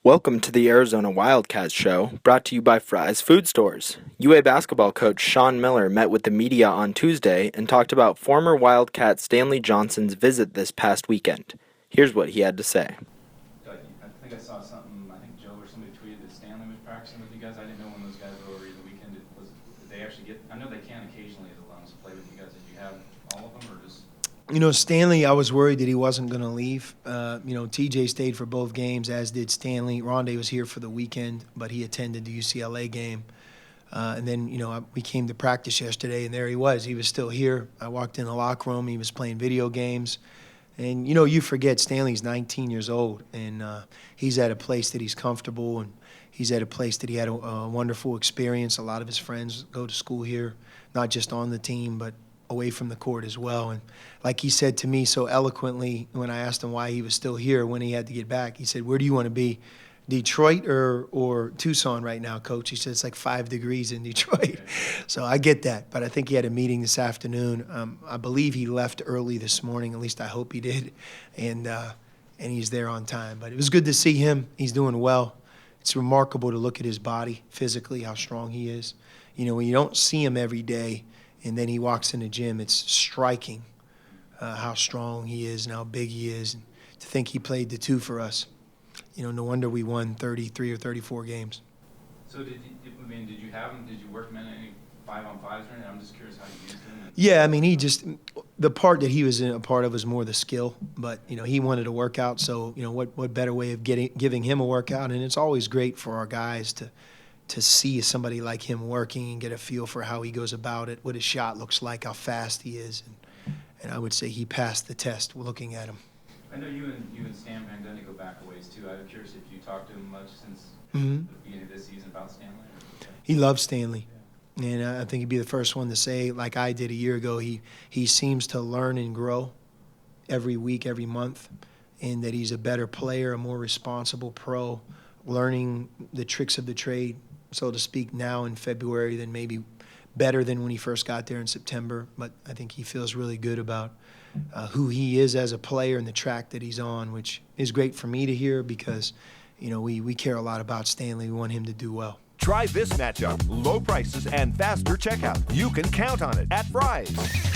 Welcome to the Arizona Wildcat Show, brought to you by Fry's Food Stores. UA basketball coach Sean Miller met with the media on Tuesday and talked about former Wildcat Stanley Johnson's visit this past weekend. Here's what he had to say. I think I saw something, I think Joe or somebody tweeted that Stanley was practicing with you guys. I didn't know when those guys were over the weekend. Did they actually get, I know they can occasionally as alums play with you guys. Did you have all of them or just? You know, Stanley, I was worried that he wasn't going to leave. TJ stayed for both games, as did Stanley. Rondé was here for the weekend, but he attended the UCLA game. And then, we came to practice yesterday, and there he was. He was still here. I walked in the locker room. He was playing video games. And, you forget Stanley's 19 years old, and he's at a place that he's comfortable, and he's at a place that he had a wonderful experience. A lot of his friends go to school here, not just on the team, but away from the court as well. And like he said to me so eloquently when I asked him why he was still here when he had to get back, he said, "Where do you want to be, Detroit or Tucson right now, Coach?" He said, "It's like 5 degrees in Detroit." So I get that, but I think he had a meeting this afternoon. I believe he left early this morning, at least I hope he did, and he's there on time. But it was good to see him. He's doing well. It's remarkable to look at his body physically, how strong he is. When you don't see him every day, and then he walks in the gym, it's striking how strong he is and how big he is. And to think he played the two for us, no wonder we won 33 or 34 games. So did you have him? Did you work him in any 5-on-5s or anything? I'm just curious how you used him. Yeah, the part that he was a part of was more the skill, but he wanted a workout. So what better way of giving him a workout? And it's always great for our guys to see somebody like him working and get a feel for how he goes about it, what his shot looks like, how fast he is. And I would say he passed the test looking at him. I know you and Stan Van Gundy go back a ways, too. I'm curious if you talked to him much since the beginning of this season about Stanley? He loves Stanley. And I think he'd be the first one to say, like I did a year ago, he seems to learn and grow every week, every month, and that he's a better player, a more responsible pro, learning the tricks of the trade, so to speak, now in February than maybe better than when he first got there in September. But I think he feels really good about who he is as a player and the track that he's on, which is great for me to hear because, we care a lot about Stanley. We want him to do well. Try this matchup. Low prices and faster checkout. You can count on it at Fry's.